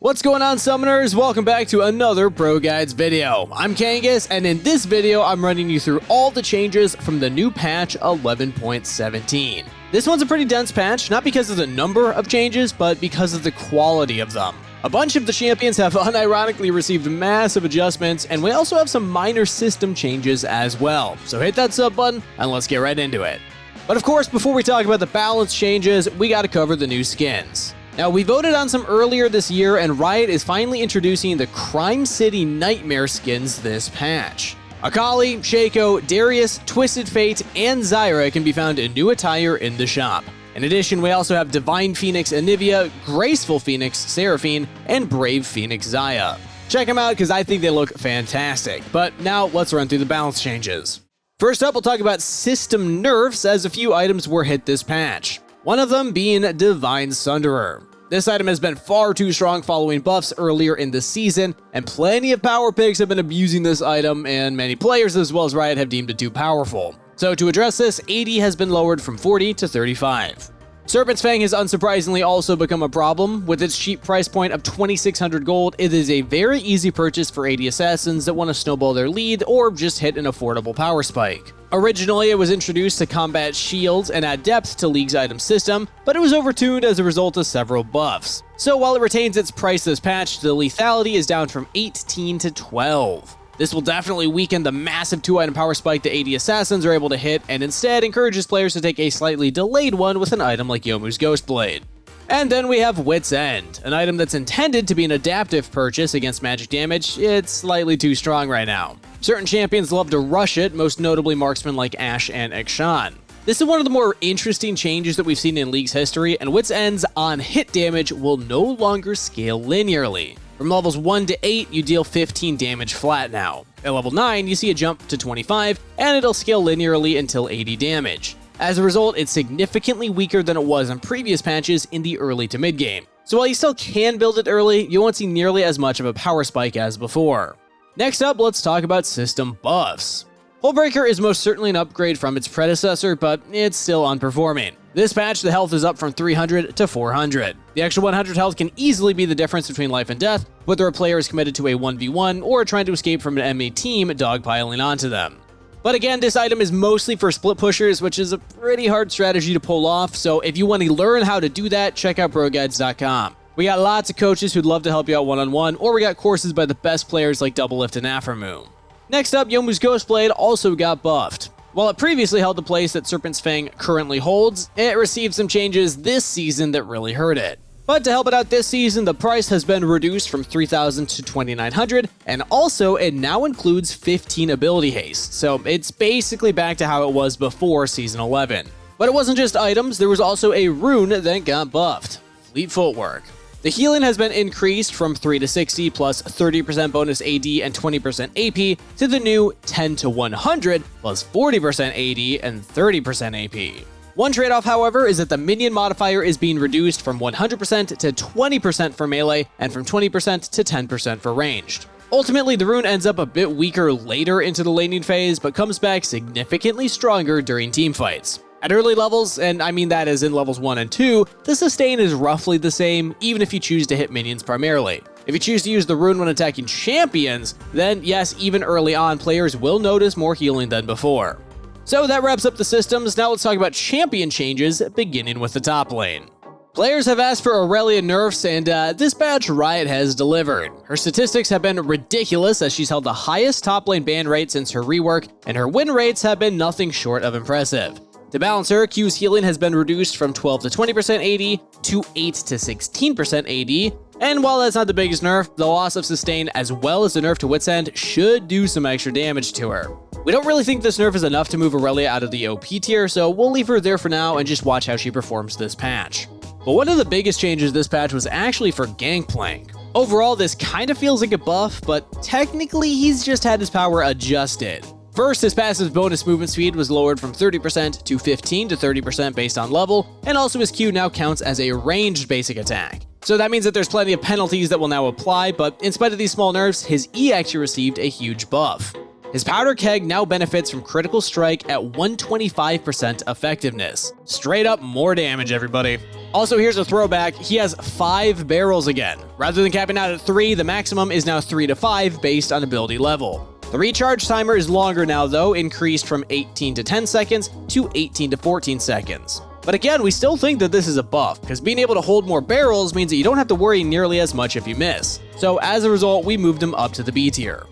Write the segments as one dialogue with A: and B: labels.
A: What's going on, summoners? Welcome back to another ProGuides video. I'm Kangas, and in this video I'm running you through all the changes from the new patch 11.17. This one's a pretty dense patch, not because of the number of changes, but because of the quality of them. A bunch of the champions have unironically received massive adjustments, and we also have some minor system changes as well. So hit that sub button and let's get right into it. But of course, before we talk about the balance changes, we gotta cover the new skins. Now, we voted on some earlier this year, and Riot is finally introducing the Crime City Nightmare skins this patch. Akali, Shaco, Darius, Twisted Fate, and Xayah can be found in new attire in the shop. In addition, we also have Divine Phoenix Anivia, Graceful Phoenix Seraphine, and Brave Phoenix Xayah. Check them out because I think they look fantastic. But now, let's run through the balance changes. First up, we'll talk about system nerfs, as a few items were hit this patch. One of them being Divine Sunderer. This item has been far too strong following buffs earlier in the season, and plenty of power picks have been abusing this item, and many players as well as Riot have deemed it too powerful. So to address this, AD has been lowered from 40 to 35. Serpent's Fang has unsurprisingly also become a problem. With its cheap price point of 2,600 gold, it is a very easy purchase for AD assassins that want to snowball their lead or just hit an affordable power spike. Originally, it was introduced to combat shields and add depth to League's item system, but it was overtuned as a result of several buffs. So while it retains its price this patch, the lethality is down from 18 to 12. This will definitely weaken the massive 2-item power spike that AD assassins are able to hit, and instead encourages players to take a slightly delayed one with an item like Youmuu's Ghostblade. And then we have Wit's End, an item that's intended to be an adaptive purchase against magic damage. It's slightly too strong right now. Certain champions love to rush it, most notably marksmen like Ashe and Xshawn. This is one of the more interesting changes that we've seen in League's history, and Wit's End's on hit damage will no longer scale linearly. From levels 1 to 8, you deal 15 damage flat now. At level 9, you see a jump to 25, and it'll scale linearly until 80 damage. As a result, it's significantly weaker than it was in previous patches in the early to mid game. So while you still can build it early, you won't see nearly as much of a power spike as before. Next up, let's talk about system buffs. Hullbreaker is most certainly an upgrade from its predecessor, but it's still underperforming. This patch, the health is up from 300 to 400. The extra 100 health can easily be the difference between life and death, whether a player is committed to a 1v1 or trying to escape from an enemy team dogpiling onto them. But again, this item is mostly for split pushers, which is a pretty hard strategy to pull off, so if you want to learn how to do that, check out ProGuides.com. We got lots of coaches who'd love to help you out one-on-one, or we got courses by the best players like Doublelift and Aphromoo. Next up, Youmuu's Ghostblade also got buffed. While it previously held the place that Serpent's Fang currently holds, it received some changes this season that really hurt it. But to help it out this season, the price has been reduced from 3,000 to 2,900, and also it now includes 15 ability haste, so it's basically back to how it was before Season 11. But it wasn't just items, there was also a rune that got buffed: Fleet Footwork. The healing has been increased from 3 to 60 plus 30% bonus AD and 20% AP to the new 10 to 100 plus 40% AD and 30% AP. One trade-off, however, is that the minion modifier is being reduced from 100% to 20% for melee and from 20% to 10% for ranged. Ultimately, the rune ends up a bit weaker later into the laning phase, but comes back significantly stronger during teamfights. At early levels, and I mean that as in levels 1 and 2, the sustain is roughly the same, even if you choose to hit minions primarily. If you choose to use the rune when attacking champions, then yes, even early on, players will notice more healing than before. So that wraps up the systems. Now let's talk about champion changes, beginning with the top lane. Players have asked for Aurelia nerfs, and this patch Riot has delivered. Her statistics have been ridiculous, as she's held the highest top lane ban rate since her rework, and her win rates have been nothing short of impressive. To balance her, Q's healing has been reduced from 12 to 20% AD to 8 to 16% AD, and while that's not the biggest nerf, the loss of sustain as well as the nerf to Wit's End should do some extra damage to her. We don't really think this nerf is enough to move Aurelia out of the OP tier, so we'll leave her there for now and just watch how she performs this patch. But one of the biggest changes this patch was actually for Gangplank. Overall, this kind of feels like a buff, but technically he's just had his power adjusted. First, his passive bonus movement speed was lowered from 30% to 15 to 30% based on level, and also his Q now counts as a ranged basic attack. So that means that there's plenty of penalties that will now apply, but in spite of these small nerfs, his E actually received a huge buff. His powder keg now benefits from critical strike at 125% effectiveness. Straight up more damage, everybody. Also, here's a throwback, he has 5 barrels again. Rather than capping out at 3, the maximum is now 3 to 5 based on ability level. The recharge timer is longer now though, increased from 18 to 10 seconds to 18 to 14 seconds. But again, we still think that this is a buff, because being able to hold more barrels means that you don't have to worry nearly as much if you miss. So as a result, we moved him up to the B tier.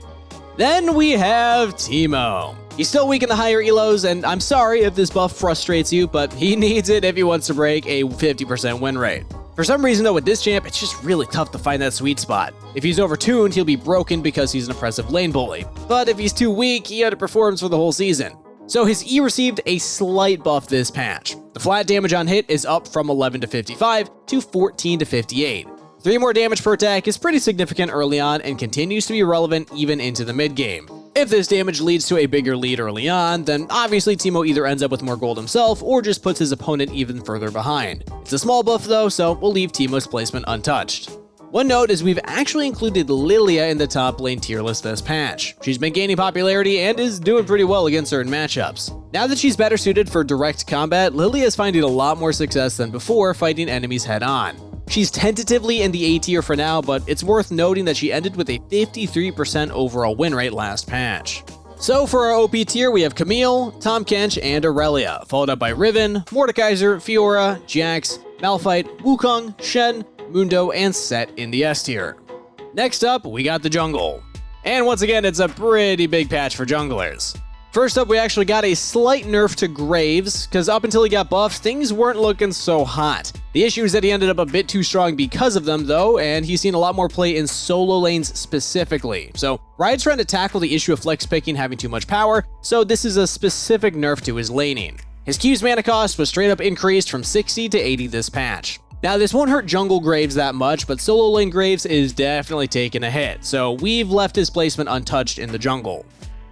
A: Then we have Teemo. He's still weak in the higher elos, and I'm sorry if this buff frustrates you, but he needs it if he wants to break a 50% win rate. For some reason though, with this champ, it's just really tough to find that sweet spot. If he's overtuned, he'll be broken because he's an oppressive lane bully. But if he's too weak, he underperforms for the whole season. So his E received a slight buff this patch. The flat damage on hit is up from 11 to 55 to 14 to 58. 3 more damage per attack is pretty significant early on and continues to be relevant even into the mid game. If this damage leads to a bigger lead early on, then obviously Teemo either ends up with more gold himself or just puts his opponent even further behind. It's a small buff though, so we'll leave Teemo's placement untouched. One note is we've actually included Lilia in the top lane tier list this patch. She's been gaining popularity and is doing pretty well against certain matchups. Now that she's better suited for direct combat, Lilia is finding a lot more success than before fighting enemies head on. She's tentatively in the A tier for now, but it's worth noting that she ended with a 53% overall win rate last patch. So for our OP tier, we have Camille, Tahm Kench, and Aurelia, followed up by Riven, Mordekaiser, Fiora, Jax, Malphite, Wukong, Shen, Mundo, and Set in the S tier. Next up, we got the jungle. And once again, it's a pretty big patch for junglers. First up, we actually got a slight nerf to Graves, because up until he got buffed, things weren't looking so hot. The issue is that he ended up a bit too strong because of them though, and he's seen a lot more play in solo lanes specifically. So Riot's trying to tackle the issue of flex picking having too much power, so this is a specific nerf to his laning. His Q's mana cost was straight up increased from 60 to 80 this patch. Now this won't hurt jungle Graves that much, but solo lane Graves is definitely taking a hit, so we've left his placement untouched in the jungle.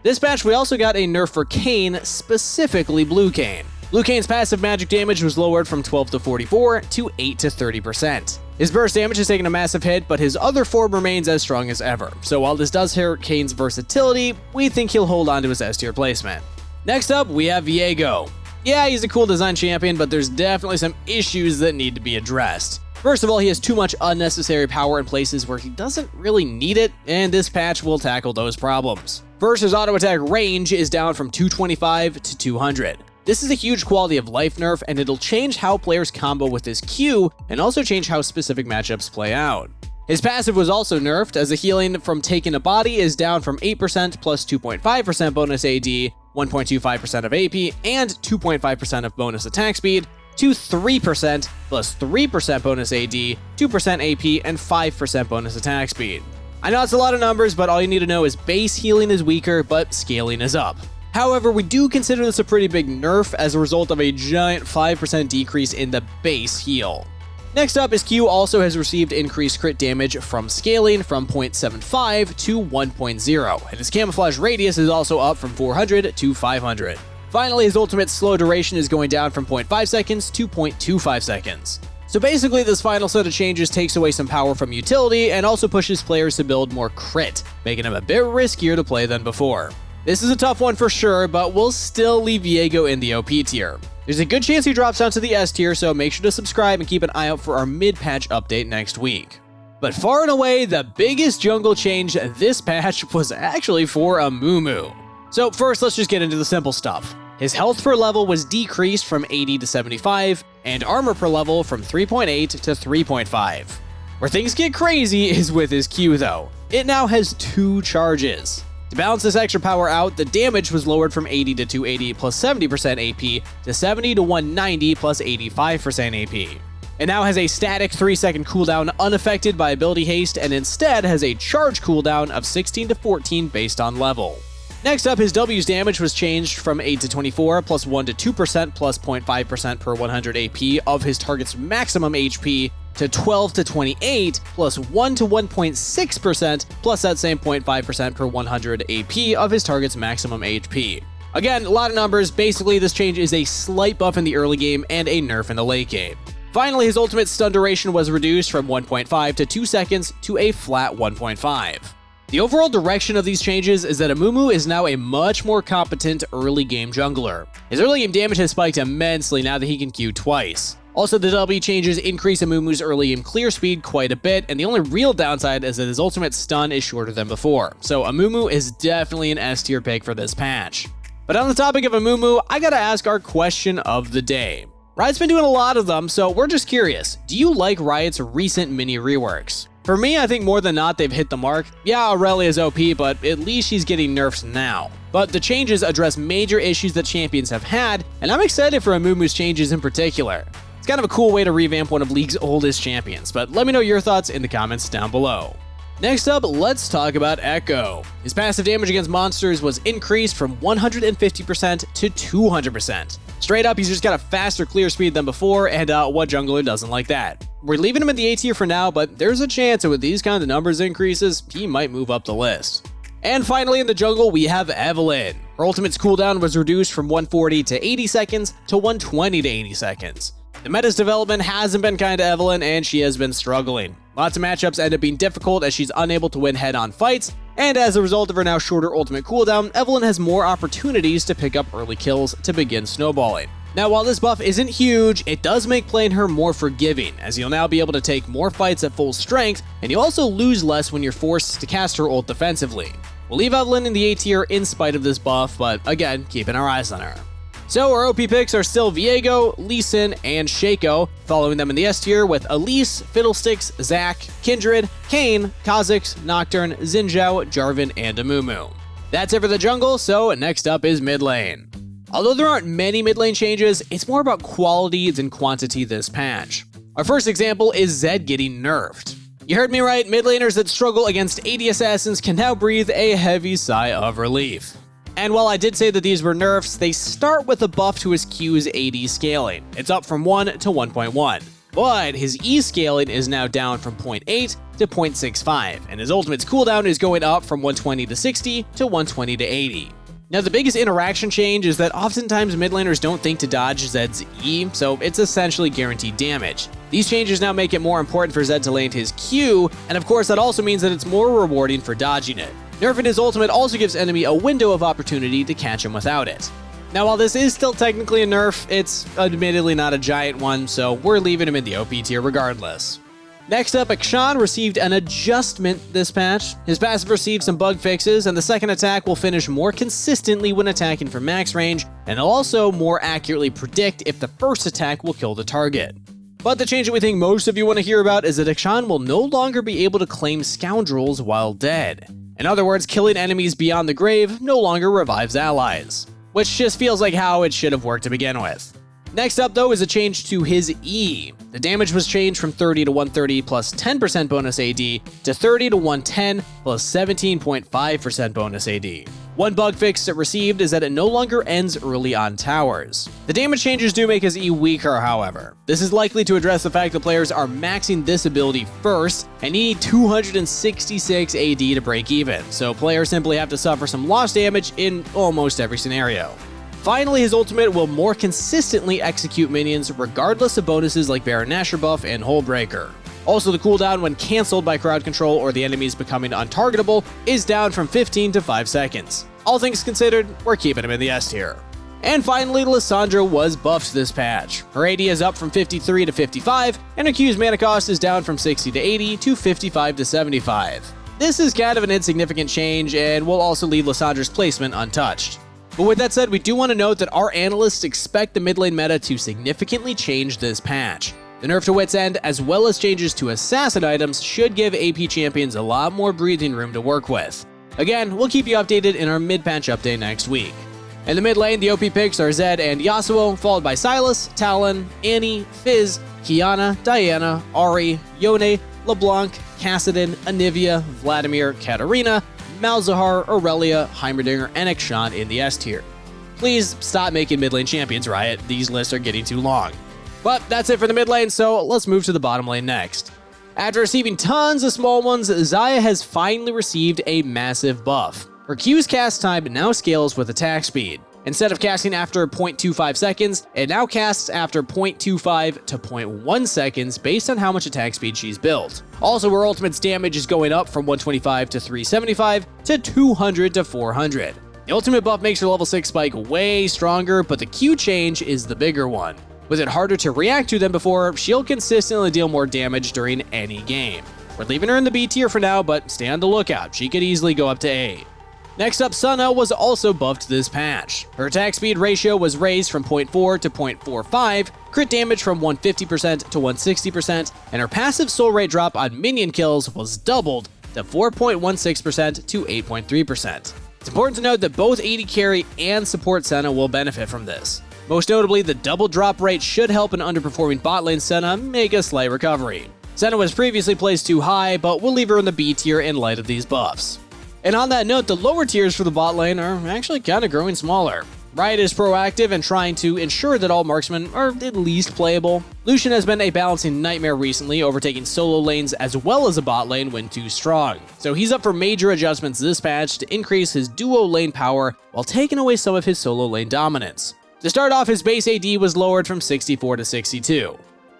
A: This patch we also got a nerf for Kayn, specifically Blue Kayn. Blue Kayn's passive magic damage was lowered from 12 to 44 to 8 to 30%. His burst damage has taken a massive hit, but his other form remains as strong as ever. So while this does hurt Kayn's versatility, we think he'll hold on to his S tier placement. Next up, we have Viego. Yeah, he's a cool design champion, but there's definitely some issues that need to be addressed. First of all, he has too much unnecessary power in places where he doesn't really need it, and this patch will tackle those problems. First, his auto attack range is down from 225 to 200. This is a huge quality of life nerf, and it'll change how players combo with his Q, and also change how specific matchups play out. His passive was also nerfed, as the healing from taking a body is down from 8% plus 2.5% bonus AD, 1.25% of AP, and 2.5% of bonus attack speed, to 3% plus 3% bonus AD, 2% AP, and 5% bonus attack speed. I know it's a lot of numbers, but all you need to know is base healing is weaker, but scaling is up. However, we do consider this a pretty big nerf as a result of a giant 5% decrease in the base heal. Next up, his Q also has received increased crit damage from scaling from 0.75 to 1.0, and his camouflage radius is also up from 400 to 500. Finally, his ultimate slow duration is going down from 0.5 seconds to 0.25 seconds. So basically, this final set of changes takes away some power from utility and also pushes players to build more crit, making him a bit riskier to play than before. This is a tough one for sure, but we'll still leave Viego in the OP tier. There's a good chance he drops down to the S tier, so make sure to subscribe and keep an eye out for our mid-patch update next week. But far and away, the biggest jungle change this patch was actually for Amumu. So first, let's just get into the simple stuff. His health per level was decreased from 80 to 75, and armor per level from 3.8 to 3.5. Where things get crazy is with his Q though. It now has 2 charges. To balance this extra power out, the damage was lowered from 80 to 280 plus 70% AP to 70 to 190 plus 85% AP. It now has a static 3-second cooldown unaffected by ability haste, and instead has a charge cooldown of 16 to 14 based on level. Next up, his W's damage was changed from 8 to 24 plus 1 to 2% plus 0.5% per 100 AP of his target's maximum HP to 12 to 28 plus 1 to 1.6% plus that same 0.5% per 100 AP of his target's maximum HP. Again, a lot of numbers. Basically, this change is a slight buff in the early game and a nerf in the late game. Finally, his ultimate stun duration was reduced from 1.5 to 2 seconds to a flat 1.5. The overall direction of these changes is that Amumu is now a much more competent early game jungler. His early game damage has spiked immensely now that he can Q twice. Also, the W changes increase Amumu's early game clear speed quite a bit, and the only real downside is that his ultimate stun is shorter than before. So Amumu is definitely an S tier pick for this patch. But on the topic of Amumu, I gotta ask our question of the day. Riot's been doing a lot of them, so we're just curious. Do you like Riot's recent mini reworks? For me, I think more than not they've hit the mark. Yeah, Aurelia's OP, but at least she's getting nerfs now. But the changes address major issues that champions have had, and I'm excited for Amumu's changes in particular. It's kind of a cool way to revamp one of League's oldest champions, but let me know your thoughts in the comments down below. Next up, let's talk about Echo. His passive damage against monsters was increased from 150% to 200%. Straight up, he's just got a faster clear speed than before, and what jungler doesn't like that? We're leaving him in the A tier for now, but there's a chance that with these kind of numbers increases, he might move up the list. And finally in the jungle, we have Evelyn. Her ultimate's cooldown was reduced from 140 to 80 seconds to 120 to 80 seconds. The meta's development hasn't been kind to Evelyn, and she has been struggling. Lots of matchups end up being difficult as she's unable to win head-on fights, and as a result of her now shorter ultimate cooldown, Evelyn has more opportunities to pick up early kills to begin snowballing. Now, while this buff isn't huge, it does make playing her more forgiving, as you'll now be able to take more fights at full strength, and you also lose less when you're forced to cast her ult defensively. We'll leave Evelyn in the A tier in spite of this buff, but again, keeping our eyes on her. So our OP picks are still Viego, Lee and Shaco, following them in the S tier with Elise, Fiddlesticks, Zac, Kindred, Kayn, Kha'Zix, Nocturne, Xin Zhao, Jarvan, and Amumu. That's it for the jungle, so next up is mid lane. Although there aren't many mid lane changes, it's more about quality than quantity this patch. Our first example is Zed getting nerfed. You heard me right, mid laners that struggle against AD assassins can now breathe a heavy sigh of relief. And while I did say that these were nerfs, they start with a buff to his Q's AD scaling. It's up from 1 to 1.1. But his E scaling is now down from 0.8 to 0.65, and his ultimate's cooldown is going up from 120 to 60 to 120 to 80. Now, the biggest interaction change is that oftentimes mid laners don't think to dodge Zed's E, so it's essentially guaranteed damage. These changes now make it more important for Zed to land his Q, and of course that also means that it's more rewarding for dodging it. Nerfing his ultimate also gives enemy a window of opportunity to catch him without it. Now, while this is still technically a nerf, it's admittedly not a giant one, so we're leaving him in the OP tier regardless. Next up, Xshawn received an adjustment this patch. His passive received some bug fixes, and the second attack will finish more consistently when attacking from max range, and it'll also more accurately predict if the first attack will kill the target. But the change that we think most of you want to hear about is that Xshawn will no longer be able to claim scoundrels while dead. In other words, killing enemies beyond the grave no longer revives allies, which just feels like how it should have worked to begin with. Next up, though, is a change to his E. The damage was changed from 30 to 130 plus 10% bonus AD to 30 to 110 plus 17.5% bonus AD. One bug fix it received is that it no longer ends early on towers. The damage changes do make his E weaker, however. This is likely to address the fact that players are maxing this ability first and need 266 AD to break even, so players simply have to suffer some loss damage in almost every scenario. Finally, his ultimate will more consistently execute minions regardless of bonuses like Baron Nashor buff and Hullbreaker. Also, the cooldown when cancelled by crowd control or the enemies becoming untargetable is down from 15 to 5 seconds. All things considered, we're keeping him in the S tier. And finally, Lissandra was buffed this patch. Her AD is up from 53 to 55, and her Q's mana cost is down from 60 to 80 to 55 to 75. This is kind of an insignificant change, and will also leave Lissandra's placement untouched. But with that said, we do want to note that our analysts expect the mid lane meta to significantly change this patch. The nerf to Wit's End, as well as changes to assassin items, should give AP champions a lot more breathing room to work with. Again, we'll keep you updated in our mid-patch update next week. In the mid lane, the OP picks are Zed and Yasuo, followed by Sylas, Talon, Annie, Fizz, Kiana, Diana, Ahri, Yone, LeBlanc, Kassadin, Anivia, Vladimir, Katarina, Malzahar, Aurelia, Heimerdinger, and Xshawn in the S tier. Please stop making mid lane champions, Riot. These lists are getting too long. But that's it for the mid lane, so let's move to the bottom lane next. After receiving tons of small ones, Xayah has finally received a massive buff. Her Q's cast time now scales with attack speed. Instead of casting after 0.25 seconds, it now casts after 0.25 to 0.1 seconds based on how much attack speed she's built. Also, her ultimate's damage is going up from 125 to 375 to 200 to 400. The ultimate buff makes her level 6 spike way stronger, but the Q change is the bigger one. With it harder to react to than before, she'll consistently deal more damage during any game. We're leaving her in the B tier for now, but stay on the lookout, she could easily go up to A. Next up, Suna was also buffed this patch. Her attack speed ratio was raised from 0.4 to 0.45, crit damage from 150% to 160%, and her passive soul rate drop on minion kills was doubled to 4.16% to 8.3%. It's important to note that both AD carry and support Suna will benefit from this. Most notably, the double drop rate should help an underperforming bot lane Suna make a slight recovery. Suna was previously placed too high, but we'll leave her in the B tier in light of these buffs. And on that note, the lower tiers for the bot lane are actually kind of growing smaller. Riot is proactive and trying to ensure that all marksmen are at least playable. Lucian has been a balancing nightmare recently, overtaking solo lanes as well as a bot lane when too strong. So he's up for major adjustments this patch to increase his duo lane power while taking away some of his solo lane dominance. To start off, his base AD was lowered from 64 to 62.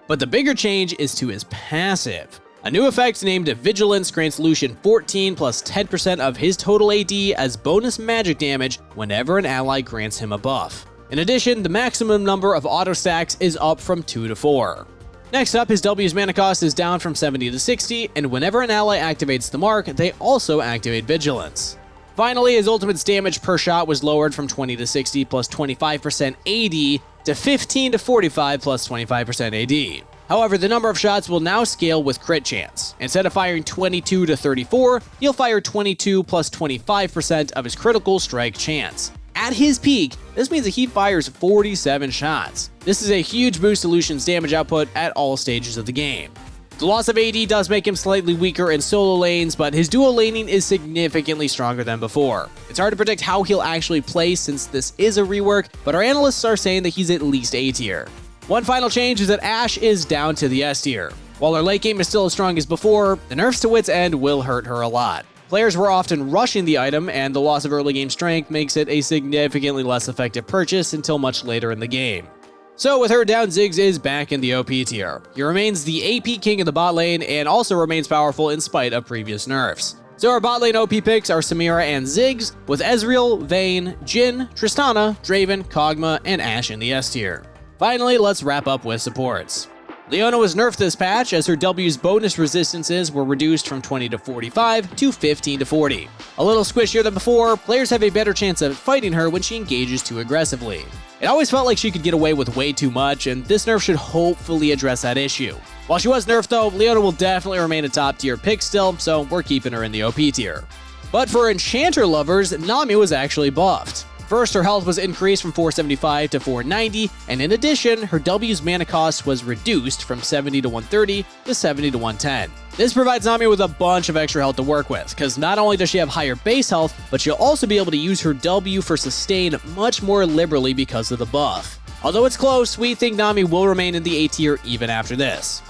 A: But the bigger change is to his passive. A new effect named Vigilance grants Lucian 14 plus 10% of his total AD as bonus magic damage whenever an ally grants him a buff. In addition, the maximum number of auto stacks is up from 2 to 4. Next up, his W's mana cost is down from 70 to 60, and whenever an ally activates the mark, they also activate Vigilance. Finally, his ultimate's damage per shot was lowered from 20 to 60 plus 25% AD to 15 to 45 plus 25% AD. However, the number of shots will now scale with crit chance. Instead of firing 22 to 34, he'll fire 22 plus 25% of his critical strike chance. At his peak, this means that he fires 47 shots. This is a huge boost to Lucian's damage output at all stages of the game. The loss of AD does make him slightly weaker in solo lanes, but his duo laning is significantly stronger than before. It's hard to predict how he'll actually play since this is a rework, but our analysts are saying that he's at least A tier. One final change is that Ashe is down to the S tier. While her late game is still as strong as before, the nerfs to Wit's End will hurt her a lot. Players were often rushing the item, and the loss of early game strength makes it a significantly less effective purchase until much later in the game. So with her down, Ziggs is back in the OP tier. He remains the AP king of the bot lane and also remains powerful in spite of previous nerfs. So our bot lane OP picks are Samira and Ziggs, with Ezreal, Vayne, Jhin, Tristana, Draven, Kog'Maw, and Ashe in the S tier. Finally, let's wrap up with supports. Leona was nerfed this patch as her W's bonus resistances were reduced from 20 to 45 to 15 to 40. A little squishier than before, players have a better chance of fighting her when she engages too aggressively. It always felt like she could get away with way too much, and this nerf should hopefully address that issue. While she was nerfed though, Leona will definitely remain a top tier pick still, so we're keeping her in the OP tier. But for Enchanter lovers, Nami was actually buffed. First, her health was increased from 475 to 490, and in addition, her W's mana cost was reduced from 70 to 130 to 70 to 110. This provides Nami with a bunch of extra health to work with, because not only does she have higher base health, but she'll also be able to use her W for sustain much more liberally because of the buff. Although it's close, we think Nami will remain in the A tier even after this.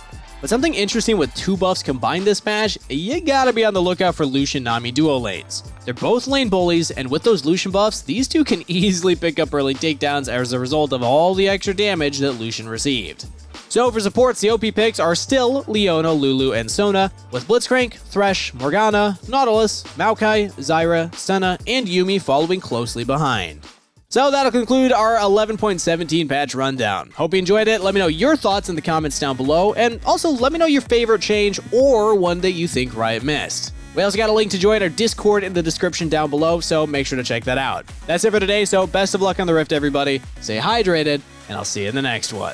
A: But something interesting with two buffs combined this patch, you gotta be on the lookout for Lucian-Nami duo lanes. They're both lane bullies, and with those Lucian buffs, these two can easily pick up early takedowns as a result of all the extra damage that Lucian received. So for supports, the OP picks are still Leona, Lulu, and Sona, with Blitzcrank, Thresh, Morgana, Nautilus, Maokai, Xayah, Suna, and Yuumi following closely behind. So that'll conclude our 11.17 patch rundown. Hope you enjoyed it. Let me know your thoughts in the comments down below, and also let me know your favorite change or one that you think Riot missed. We also got a link to join our Discord in the description down below, so make sure to check that out. That's it for today, so best of luck on the Rift, everybody. Stay hydrated, and I'll see you in the next one.